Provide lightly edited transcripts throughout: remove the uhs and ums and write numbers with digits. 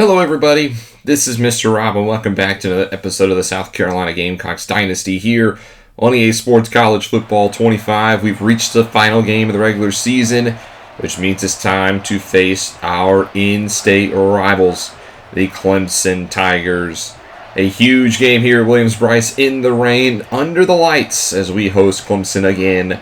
Hello everybody, this is Mr. Rob and welcome back to another episode of the South Carolina Gamecocks Dynasty here on EA Sports College Football 25. We've reached the final game of the regular season, which means it's time to face our in-state rivals, the Clemson Tigers. A huge game here at Williams-Brice in the rain, under the lights, as we host Clemson again,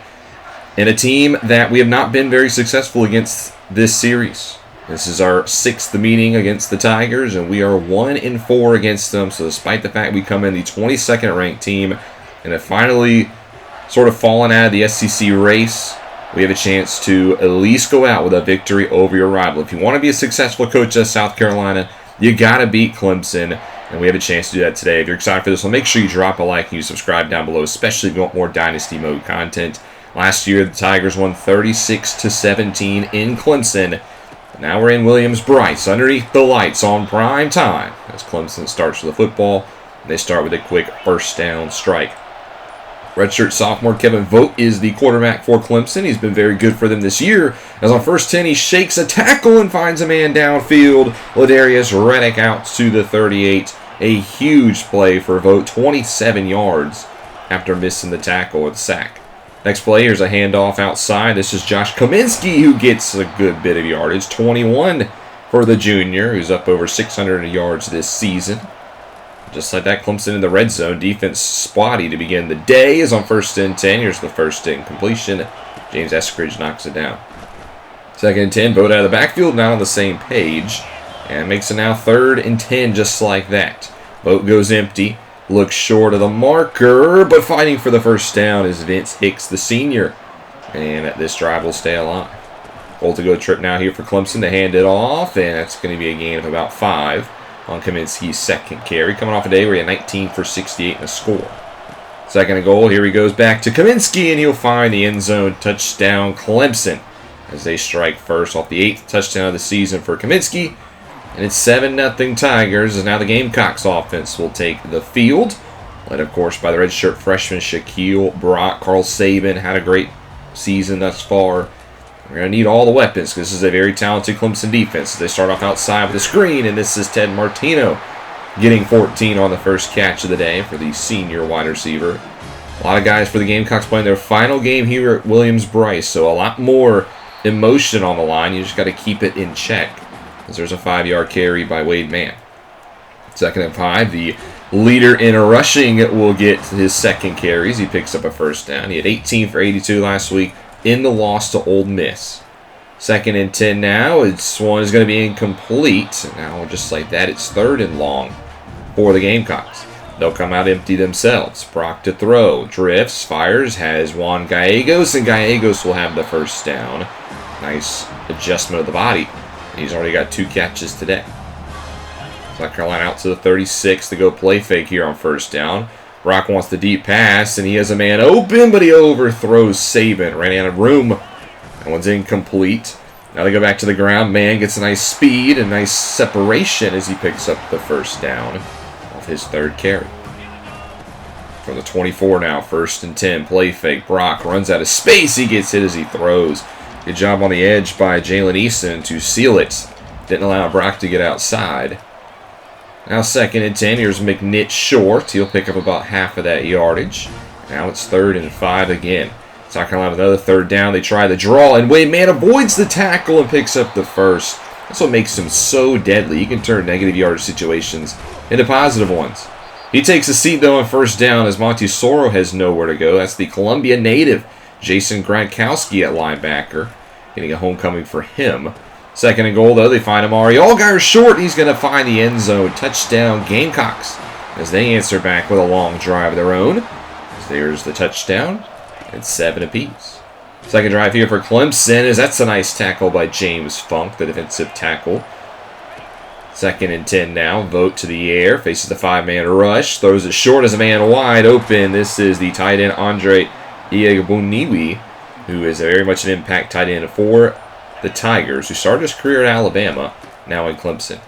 and a team that we have not been very successful against this series. This is our sixth meeting against the Tigers, and we are 1-4 against them. So despite the fact we come in the 22nd ranked team and have finally sort of fallen out of the SEC race, we have a chance to at least go out with a victory over your rival. If you want to be a successful coach at South Carolina, you got to beat Clemson, and we have a chance to do that today. If you're excited for this one, make sure you drop a like and you subscribe down below, especially if you want more Dynasty Mode content. Last year, the Tigers won 36-17 in Clemson. Now we're in Williams-Brice, underneath the lights on prime time, as Clemson starts with the football. They start with a quick first down strike. Redshirt sophomore Kevin Vogt is the quarterback for Clemson. He's been very good for them this year, as on first 10 he shakes a tackle and finds a man downfield. Ladarius Reddick out to the 38. A huge play for Vogt, 27 yards after missing the tackle with sack. Next play, here's a handoff outside. This is Josh Kaminsky who gets a good bit of yardage. 21 for the junior, who's up over 600 yards this season. Just like that, Clemson in the red zone. Defense spotty to begin the day is on first and 10. Here's the first and completion. James Eskridge knocks it down. Second and 10, Vogt out of the backfield, not on the same page. And makes it now third and 10 just like that. Vogt goes empty. Looks short of the marker, but fighting for the first down is Vince Hicks, the senior. And this drive will stay alive. Goal to go trip now here for Clemson to hand it off, and that's going to be a gain of about 5 on Kaminsky's second carry. Coming off a day where he had 19 for 68 in a score. Second and goal, here he goes back to Kaminsky, and he'll find the end zone. Touchdown Clemson as they strike first off the 8th touchdown of the season for Kaminsky. And it's 7-0 Tigers, as now the Gamecocks offense will take the field. Led, of course, by the redshirt freshman Shaquille Brock. Carl Saban had a great season thus far. We're going to need all the weapons because this is a very talented Clemson defense. They start off outside with a screen, and this is Ted Martino getting 14 on the first catch of the day for the senior wide receiver. A lot of guys for the Gamecocks playing their final game here at Williams-Brice, so a lot more emotion on the line. You just got to keep it in check. There's a 5-yard carry by Wade Mann. Second and 5, the leader in rushing will get his second carries. He picks up a first down. He had 18 for 82 last week in the loss to Ole Miss. Second and 10 now. This one is going to be incomplete. Now, just like that, it's third and long for the Gamecocks. They'll come out empty themselves. Brock to throw. Drifts, fires, has Juan Gallegos, and Gallegos will have the first down. Nice adjustment of the body. He's already got 2 catches today. South Carolina out to the 36 to go play fake here on first down. Brock wants the deep pass, and he has a man open, but he overthrows Saban. Ran out of room. That one's incomplete. Now they go back to the ground. Man gets a nice speed and nice separation as he picks up the first down off his third carry. From the 24 now, first and 10, play fake. Brock runs out of space. He gets hit as he throws. Good job on the edge by Jalen Eason to seal it. Didn't allow Brock to get outside. Now second and 10. Here's McNitt short. He'll pick up about half of that yardage. Now it's third and 5 again. South Carolina with another third down. They try the draw, and Wade Mann avoids the tackle and picks up the first. That's what makes him so deadly. He can turn negative yardage situations into positive ones. He takes a seat, though, on first down as Monty Soro has nowhere to go. That's the Columbia native Jason Gradkowski at linebacker. Getting a homecoming for him. Second and goal, though. They find Amari Allgaier short. He's going to find the end zone. Touchdown Gamecocks as they answer back with a long drive of their own. There's the touchdown. It's 7 apiece. Second drive here for Clemson, as that's a nice tackle by James Funk, the defensive tackle. Second and 10 now. Vogt to the air. Faces the 5-man rush. Throws it short as a man wide open. This is the tight end Andre Iegbuniwe, who is very much an impact tight end for the Tigers, who started his career at Alabama, now in Clemson.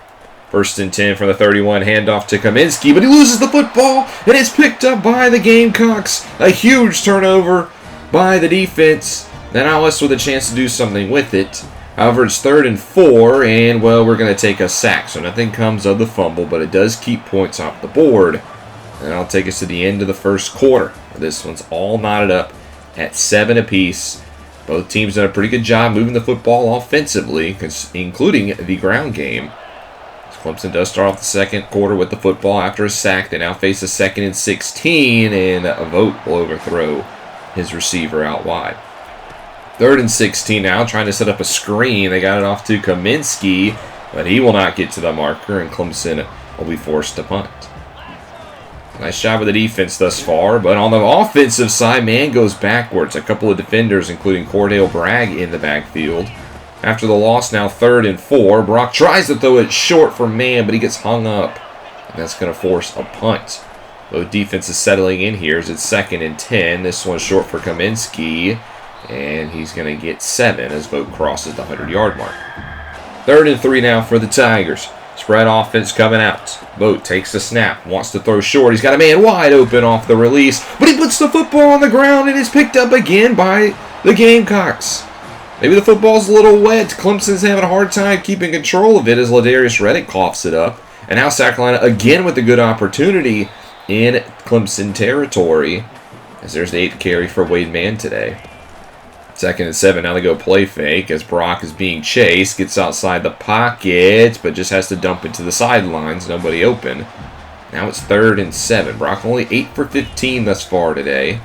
First and 10 from the 31, handoff to Kaminsky, but he loses the football, and it's picked up by the Gamecocks. A huge turnover by the defense. Now us with a chance to do something with it. However, it's 3rd and 4, and, well, we're going to take a sack. So nothing comes of the fumble, but it does keep points off the board. And that'll take us to the end of the first quarter. This one's all knotted up at 7 apiece. Both teams done a pretty good job moving the football offensively, including the ground game. Clemson does start off the second quarter with the football after a sack. They now face a 2nd and 16, and a Vogt will overthrow his receiver out wide. 3rd and 16 now, trying to set up a screen. They got it off to Kaminsky, but he will not get to the marker, and Clemson will be forced to punt. Nice job of the defense thus far, but on the offensive side, man goes backwards. A couple of defenders, including Cordell Bragg, in the backfield. After the loss, now 3rd and 4. Brock tries to throw it short for man, but he gets hung up, and that's going to force a punt. Both defenses settling in here as it's 2nd and 10. This one's short for Kaminsky, and he's going to get 7 as Vogt crosses the 100-yard mark. 3rd and 3 now for the Tigers. Spread offense coming out. Vogt takes the snap, wants to throw short. He's got a man wide open off the release, but he puts the football on the ground and is picked up again by the Gamecocks. Maybe the football's a little wet. Clemson's having a hard time keeping control of it as Ladarius Reddick coughs it up. And now South Carolina again with a good opportunity in Clemson territory, as there's the 8th carry for Wade Mann today. 2nd and 7. Now they go play fake as Brock is being chased. Gets outside the pocket, but just has to dump it to the sidelines. Nobody open. Now it's 3rd and 7. Brock only 8 for 15 thus far today.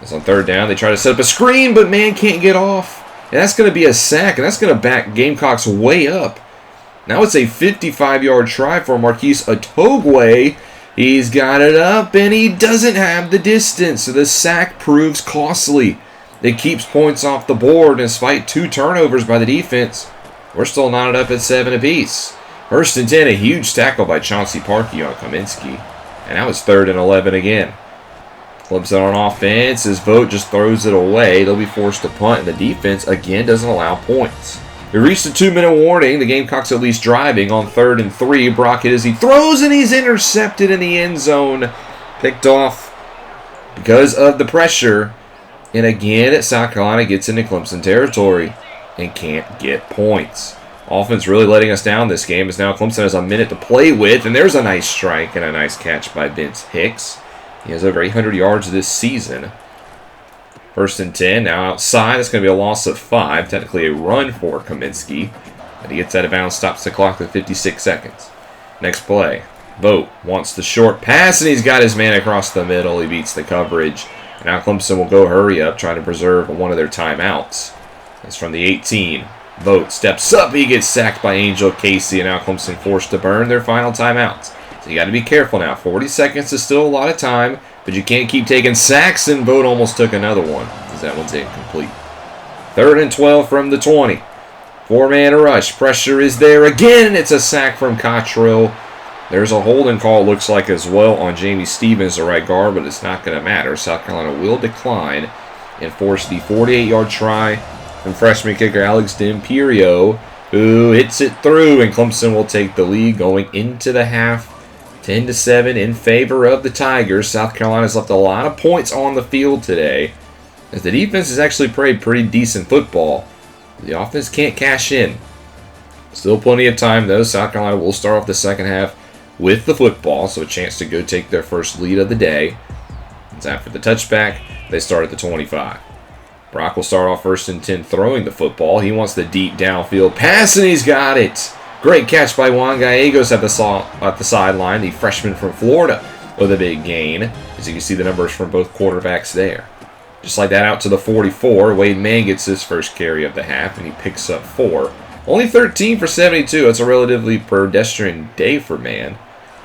As on 3rd down, they try to set up a screen, but man can't get off. And that's going to be a sack, and that's going to back Gamecocks way up. Now it's a 55-yard try for Marquise Otogwe. He's got it up, and he doesn't have the distance. So the sack proves costly. It keeps points off the board, and despite 2 turnovers by the defense, we're still knotted up at 7 apiece. 1st and 10, a huge tackle by Chauncey Parkey on Kaminsky. And now it's 3rd and 11 again. Clemson on offense as Vogt just throws it away. They'll be forced to punt, and the defense again doesn't allow points. We reached the 2-minute warning. The Gamecocks at least driving on 3rd and 3. Brock hit as he throws, and he's intercepted in the end zone. Picked off because of the pressure. And again, South Carolina gets into Clemson territory and can't get points. Offense really letting us down this game as now Clemson has a minute to play with, and there's a nice strike and a nice catch by Vince Hicks. He has over 800 yards this season. 1st and 10. Now outside. It's going to be a loss of 5. Technically a run for Kaminsky. But he gets out of bounds, stops the clock with 56 seconds. Next play. Vogt wants the short pass, and he's got his man across the middle. He beats the coverage. And now Clemson will go hurry up, trying to preserve one of their timeouts. That's from the 18. Vogt steps up. He gets sacked by Angel Casey, and now Clemson forced to burn their final timeouts. So you got to be careful now. 40 seconds is still a lot of time, but you can't keep taking sacks, and Vogt almost took another one because that one's incomplete. 3rd and 12 from the 20. 4-man rush. Pressure is there again. It's a sack from Cottrell. There's a holding call, it looks like, as well on Jamie Stevens, the right guard, but it's not going to matter. South Carolina will decline and force the 48-yard try from freshman kicker Alex D'Imperio, who hits it through, and Clemson will take the lead going into the half. 10-7 in favor of the Tigers. South Carolina's left a lot of points on the field today, as the defense has actually played pretty decent football. The offense can't cash in. Still plenty of time, though. South Carolina will start off the second half with the football, so a chance to go take their first lead of the day. It's after the touchback. They start at the 25. Brock will start off 1st and 10 throwing the football. He wants the deep downfield pass, and he's got it. Great catch by Juan Gallegos at the sideline, the freshman from Florida, with a big gain. As you can see the numbers from both quarterbacks there. Just like that, out to the 44. Wade Mann gets his first carry of the half, and he picks up 4. Only 13 for 72. That's a relatively pedestrian day for Mann.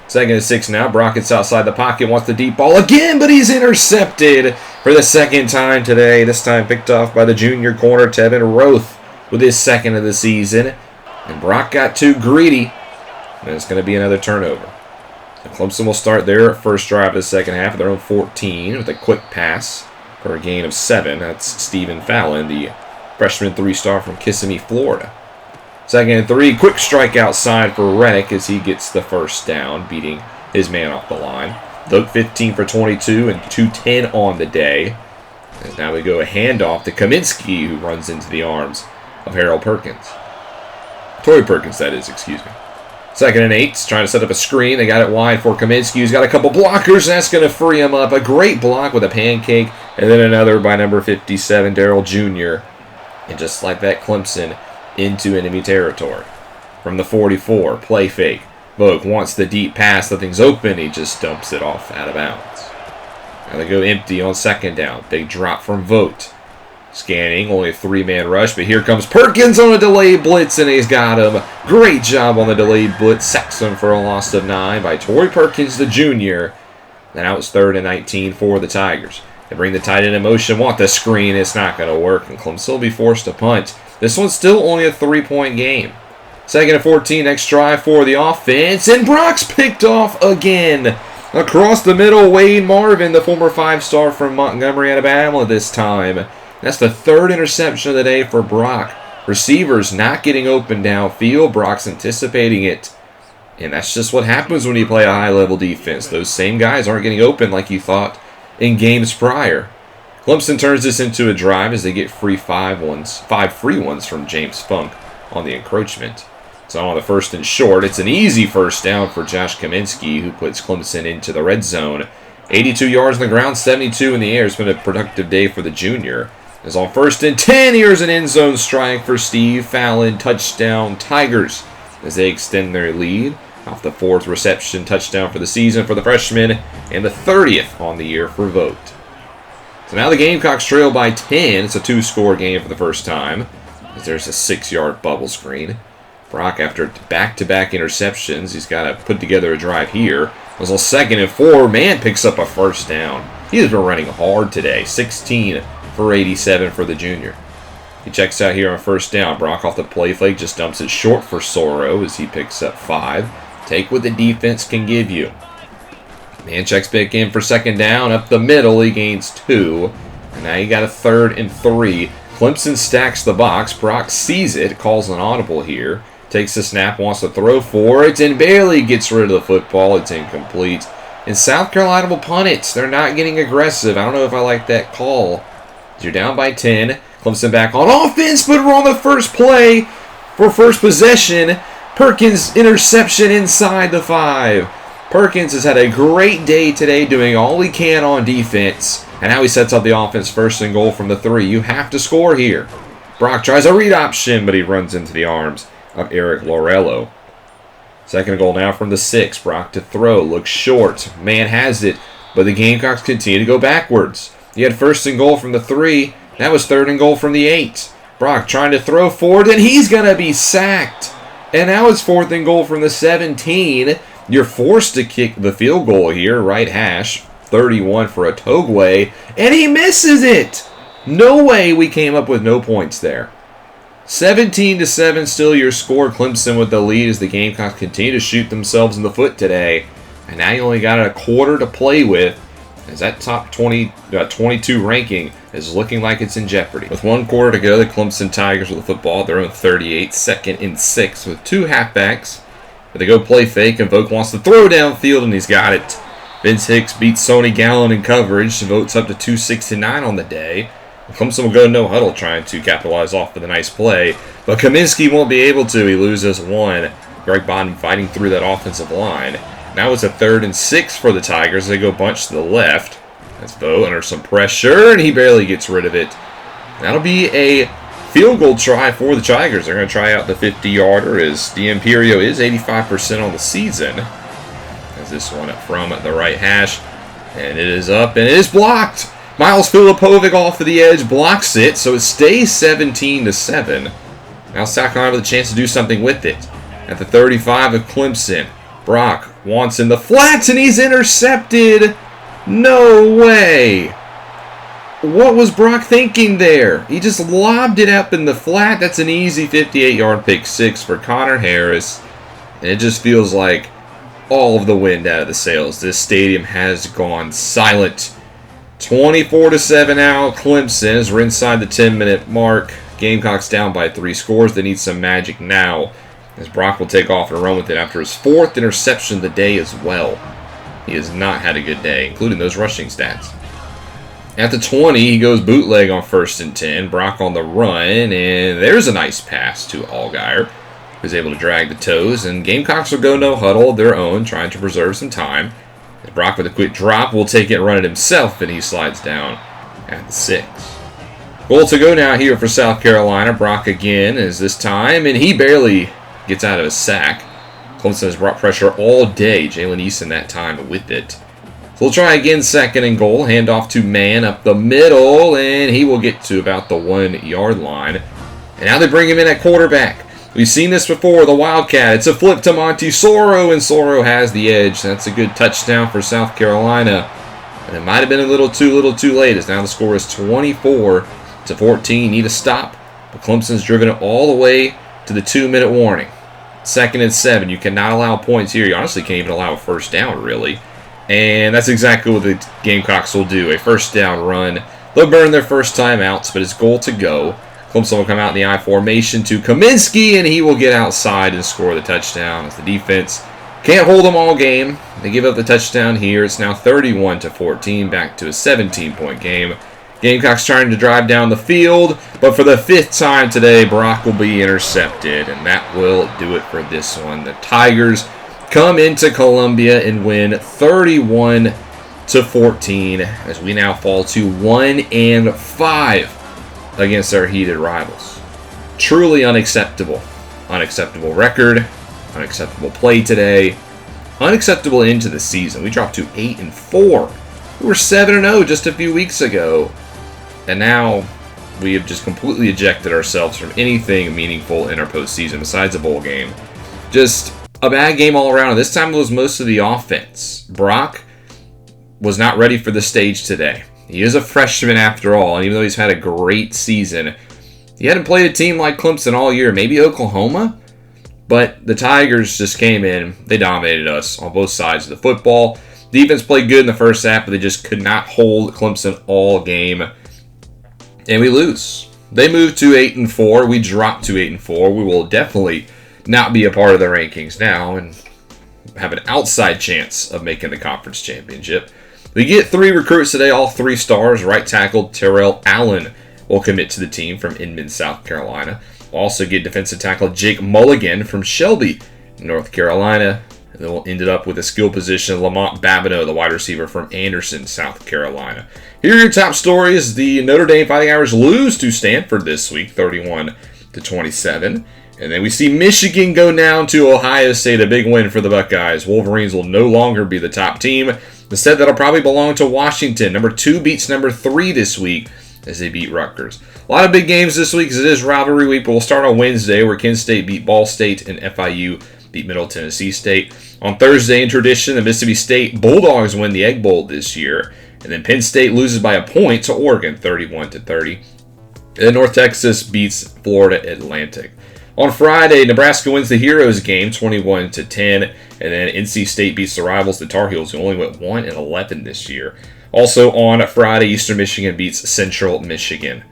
2nd and 6 now. Brock gets outside the pocket, wants the deep ball again, but he's intercepted for the 2nd time today. This time picked off by the junior corner, Tevin Roth, with his 2nd of the season. And Brock got too greedy, and it's going to be another turnover. So Clemson will start their first drive of the second half of their own 14 with a quick pass for a gain of 7. That's Stephen Fallon, the freshman 3-star from Kissimmee, Florida. 2nd and 3, quick strike outside for Reddick as he gets the first down, beating his man off the line. Vogt 15 for 22 and 210 on the day. And now we go a handoff to Kaminsky, who runs into the arms of Harold Perkins. Tory Perkins, that is, excuse me. 2nd and 8, trying to set up a screen. They got it wide for Kaminsky, who's got a couple blockers, and that's going to free him up. A great block with a pancake, and then another by number 57, Darrell Jr. And just like that, Clemson into enemy territory. From the 44, play fake. Vogt wants the deep pass, nothing's open. He just dumps it off out of bounds. Now they go empty on 2nd down. Big drop from Vogt. Scanning, only a 3-man rush, but here comes Perkins on a delayed blitz, and he's got him. Great job on the delayed blitz. Sacks him for a loss of 9 by Tory Perkins, the junior. And now it's 3rd and 19 for the Tigers. They bring the tight end in motion, want the screen. It's not going to work, and Clemson will be forced to punt. This one's still only a 3-point game. 2nd and 14, next drive for the offense, and Brock's picked off again. Across the middle, Wade Marvin, the former 5-star from Montgomery, Alabama this time. That's the 3rd interception of the day for Brock. Receivers not getting open downfield. Brock's anticipating it. And that's just what happens when you play a high-level defense. Those same guys aren't getting open like you thought in games prior. Clemson turns this into a drive as they get five free ones from James Funk on the encroachment. So on the 1st and short, it's an easy 1st down for Josh Kaminsky, who puts Clemson into the red zone. 82 yards on the ground, 72 in the air. It's been a productive day for the junior. As on 1st and 10, here's an end zone strike for Steve Fallon. Touchdown Tigers as they extend their lead off the 4th reception touchdown for the season for the freshman and the 30th on the year for Vogt. So now the Gamecocks trail by 10. It's a 2-score game for the first time as there's a 6-yard bubble screen. Brock, after back-to-back interceptions, he's got to put together a drive here. It was on 2nd and 4. Man picks up a 1st down. He has been running hard today. 16 for 87 for the junior. He checks out here on 1st down. Brock off the play fake just dumps it short for Soro as he picks up 5. Take what the defense can give you. Man checks back in for 2nd down. Up the middle, he gains 2. And now you got a 3rd and 3. Clemson stacks the box. Brock sees it, calls an audible here. Takes the snap, wants to throw for it, and barely gets rid of the football. It's incomplete. And South Carolina will punt it. They're not getting aggressive. I don't know if I like that call. You're down by 10. Clemson back on offense, but we're on the first play for first possession. Perkins interception inside the 5. Perkins has had a great day today doing all he can on defense. And now he sets up the offense 1st and goal from the 3. You have to score here. Brock tries a read option, but he runs into the arms of Eric Lorello. 2nd goal now from the 6. Brock to throw. Looks short. Man has it. But the Gamecocks continue to go backwards. He had 1st and goal from the 3. That was 3rd and goal from the 8. Brock trying to throw forward, and he's going to be sacked. And now it's 4th and goal from the 17. You're forced to kick the field goal here. Right hash. 31 for Otogwe. And he misses it. No way we came up with no points there. 17-7 still your score. Clemson with the lead as the Gamecocks continue to shoot themselves in the foot today. And now you only got a quarter to play with as that top 22 ranking is looking like it's in jeopardy. With 1 quarter to go, the Clemson Tigers with the football, their own 38, 2nd and 6 with 2 halfbacks. But they go play fake, and Vogt wants to throw downfield, and he's got it. Vince Hicks beats Sony Gallen in coverage. Vogt's up to 269 on the day. Clemson will go no huddle trying to capitalize off with a nice play. But Kaminsky won't be able to. He loses 1. Greg Bond fighting through that offensive line. Now it's a 3rd and 6 for the Tigers. They go bunch to the left. That's Vogt under some pressure, and he barely gets rid of it. That'll be a field goal try for the Tigers. They're going to try out the 50-yarder as the Imperio is 85% on the season. As this one from the right hash. And it is up, and it is blocked. Miles Filipovic off of the edge blocks it, so it stays 17-7. Now South Carolina with a chance to do something with it. At the 35 of Clemson, Brock wants in the flats, and he's intercepted. No way. What was Brock thinking there? He just lobbed it up in the flat. That's an easy 58-yard pick 6 for Connor Harris. And it just feels like all of the wind out of the sails. This stadium has gone silent. 24-7 now, Clemson, as we're inside the 10-minute mark. Gamecocks down by 3 scores. They need some magic now, as Brock will take off and run with it after his 4th interception of the day as well. He has not had a good day, including those rushing stats. At the 20, he goes bootleg on 1st and 10. Brock on the run, and there's a nice pass to Allgaier, who's able to drag the toes. And Gamecocks will go no huddle of their own, trying to preserve some time. And Brock with a quick drop will take it and run it himself, and he slides down at the 6. Goal to go now here for South Carolina. Brock again is this time, and he barely gets out of a sack. Clemson has brought pressure all day. Jalen Eason that time with it. So we'll try again, 2nd and goal. Handoff to Mann up the middle, and he will get to about the 1-yard line. And now they bring him in at quarterback. We've seen this before, the Wildcat. It's a flip to Monty Soro, and Soro has the edge. That's a good touchdown for South Carolina. And it might have been a little too late, as now the score is 24-14. Need a stop, but Clemson's driven it all the way to the 2-minute warning. 2nd and 7. You cannot allow points here. You honestly can't even allow a first down, really. And that's exactly what the Gamecocks will do. A first down run. They'll burn their first timeouts, but it's goal to go. Clemson will come out in the I formation to Kaminsky, and he will get outside and score the touchdown as the defense can't hold them all game. They give up the touchdown here. It's now 31-14, back to a 17-point game. Gamecocks trying to drive down the field, but for the 5th time today, Brock will be intercepted, and that will do it for this one. The Tigers come into Columbia and win 31-14 as we now fall to 1-5 against our heated rivals. Truly unacceptable. Unacceptable record, unacceptable play today, unacceptable into the season. We dropped to 8-4. We were 7-0 just a few weeks ago. And now we have just completely ejected ourselves from anything meaningful in our postseason besides a bowl game. Just a bad game all around. And this time it was most of the offense. Brock was not ready for the stage today. He is a freshman after all. And even though he's had a great season, he hadn't played a team like Clemson all year. Maybe Oklahoma. But the Tigers just came in. They dominated us on both sides of the football. Defense played good in the first half, but they just could not hold Clemson all game. And we lose. They moved to 8-4. We dropped to 8-4. We will definitely not be a part of the rankings now and have an outside chance of making the conference championship. We get 3 recruits today, all 3 stars. Right tackle Terrell Allen will commit to the team from Inman, South Carolina. We'll also get defensive tackle Jake Mulligan from Shelby, North Carolina. And then we'll end it up with a skill position, Lamont Babineau, the wide receiver from Anderson, South Carolina. Here are your top stories. The Notre Dame Fighting Irish lose to Stanford this week, 31-27. And then we see Michigan go down to Ohio State, a big win for the Buckeyes. Wolverines will no longer be the top team. Instead, that'll probably belong to Washington. Number 2 beats number 3 this week as they beat Rutgers. A lot of big games this week as it is rivalry week, but we'll start on Wednesday where Kent State beat Ball State and FIU beat Middle Tennessee State. On Thursday, in tradition, the Mississippi State Bulldogs win the Egg Bowl this year. And then Penn State loses by a point to Oregon, 31-30. And then North Texas beats Florida Atlantic. On Friday, Nebraska wins the Heroes game, 21-10. And then NC State beats the rivals, the Tar Heels, who only went 1-11 this year. Also on Friday, Eastern Michigan beats Central Michigan.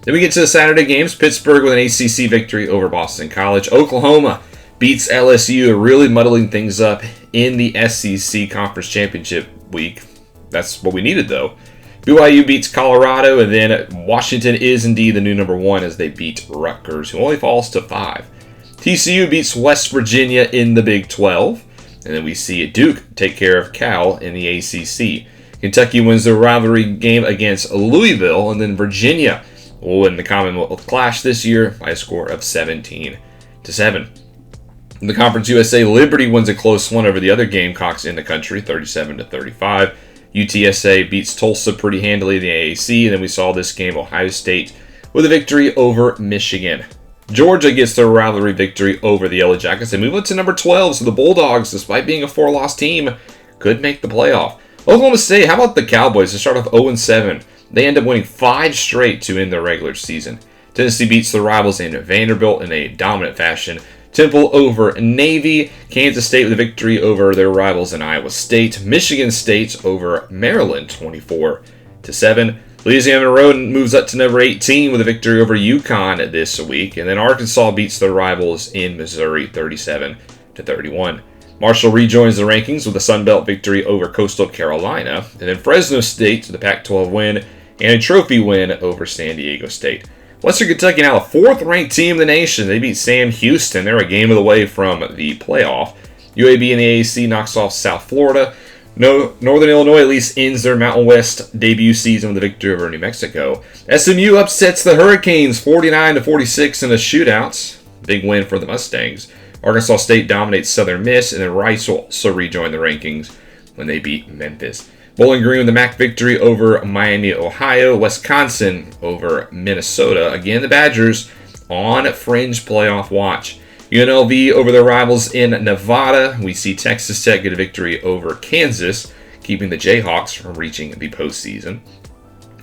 Then we get to the Saturday games. Pittsburgh with an ACC victory over Boston College. Oklahoma beats LSU, really muddling things up in the SEC Conference Championship week. That's what we needed, though. BYU beats Colorado, and then Washington is indeed the new number 1 as they beat Rutgers, who only falls to 5. TCU beats West Virginia in the Big 12, and then we see Duke take care of Cal in the ACC. Kentucky wins the rivalry game against Louisville, and then Virginia will win the Commonwealth Clash this year by a score of 17-7. In the Conference USA, Liberty wins a close one over the other Gamecocks in the country, 37-35. UTSA beats Tulsa pretty handily in the AAC, and then we saw this game, Ohio State, with a victory over Michigan. Georgia gets their rivalry victory over the Yellow Jackets. They move up to number 12, so the Bulldogs, despite being a 4-loss team, could make the playoff. Oklahoma State, how about the Cowboys? They start off 0-7. They end up winning 5 straight to end their regular season. Tennessee beats the rivals in Vanderbilt in a dominant fashion. Temple over Navy. Kansas State with a victory over their rivals in Iowa State. Michigan State over Maryland, 24-7. Louisiana Monroe moves up to number 18 with a victory over UConn this week. And then Arkansas beats their rivals in Missouri, 37-31. Marshall rejoins the rankings with a Sun Belt victory over Coastal Carolina. And then Fresno State, the Pac-12 win, and a trophy win over San Diego State. Western Kentucky now the 4th-ranked team in the nation. They beat Sam Houston. They're a game of the way from the playoff. UAB in the AAC knocks off South Florida. Northern Illinois at least ends their Mountain West debut season with a victory over New Mexico. SMU upsets the Hurricanes 49-46 in the shootouts. Big win for the Mustangs. Arkansas State dominates Southern Miss, and then Rice will also rejoin the rankings when they beat Memphis. Bowling Green with the MAC victory over Miami, Ohio. Wisconsin over Minnesota. Again, the Badgers on fringe playoff watch. UNLV over their rivals in Nevada. We see Texas Tech get a victory over Kansas, keeping the Jayhawks from reaching the postseason.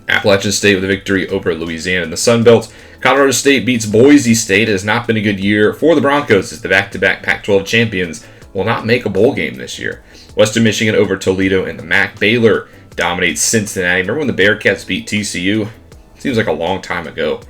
Appalachian State with a victory over Louisiana in the Sun Belt. Colorado State beats Boise State. It has not been a good year for the Broncos as the back-to-back Pac-12 champions will not make a bowl game this year. Western Michigan over Toledo in the MAC. Baylor dominates Cincinnati. Remember when the Bearcats beat TCU? Seems like a long time ago.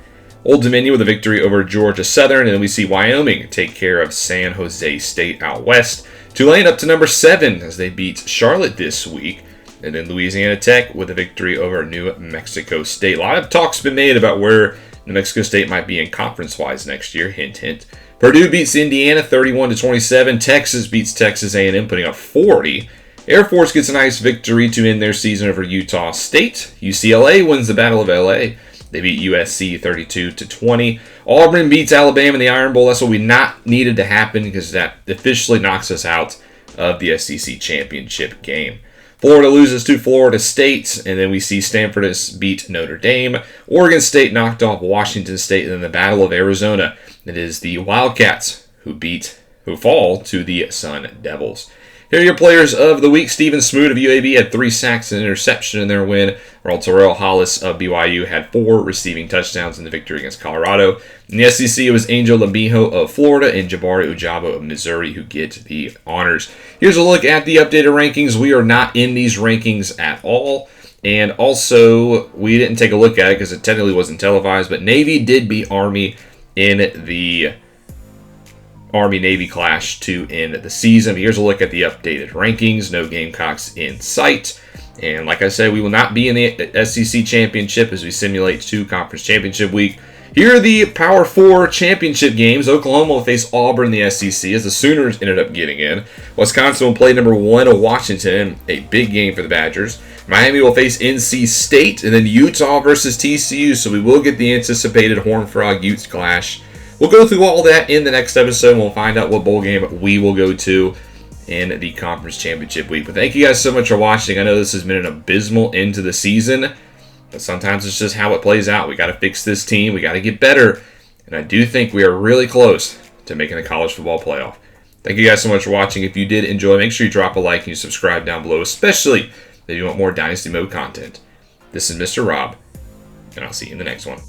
Old Dominion with a victory over Georgia Southern, and then we see Wyoming take care of San Jose State out west. Tulane up to number 7 as they beat Charlotte this week. And then Louisiana Tech with a victory over New Mexico State. A lot of talk's been made about where New Mexico State might be in conference-wise next year. Hint, hint. Purdue beats Indiana 31-27. Texas beats Texas A&M, putting up 40. Air Force gets a nice victory to end their season over Utah State. UCLA wins the Battle of LA. They beat USC 32-20. Auburn beats Alabama in the Iron Bowl. That's what we not needed to happen because that officially knocks us out of the SEC Championship game. Florida loses to Florida State, and then we see Stanford beat Notre Dame. Oregon State knocked off Washington State, and then the Battle of Arizona. It is the Wildcats who fall to the Sun Devils. Here are your players of the week. Stephen Smoot of UAB had 3 sacks and an interception in their win, while Terrell Hollis of BYU had 4 receiving touchdowns in the victory against Colorado. In the SEC, it was Angel Lamijo of Florida and Jabari Ujabo of Missouri who get the honors. Here's a look at the updated rankings. We are not in these rankings at all. And also, we didn't take a look at it because it technically wasn't televised, but Navy did beat Army in the Army-Navy clash to end the season. But here's a look at the updated rankings. No Gamecocks in sight. And like I said, we will not be in the SEC Championship as we simulate 2 Conference Championship week. Here are the Power 4 championship games. Oklahoma will face Auburn in the SEC as the Sooners ended up getting in. Wisconsin will play number 1 of Washington, a big game for the Badgers. Miami will face NC State, and then Utah versus TCU, so we will get the anticipated Horned Frog Utes clash. We'll go through all that in the next episode, and we'll find out what bowl game we will go to in the Conference Championship week. But thank you guys so much for watching. I know this has been an abysmal end to the season, but sometimes it's just how it plays out. We got to fix this team. We got to get better, and I do think we are really close to making the college football playoff. Thank you guys so much for watching. If you did enjoy, make sure you drop a like and you subscribe down below, especially if you want more Dynasty Mode content. This is Mr. Rob, and I'll see you in the next one.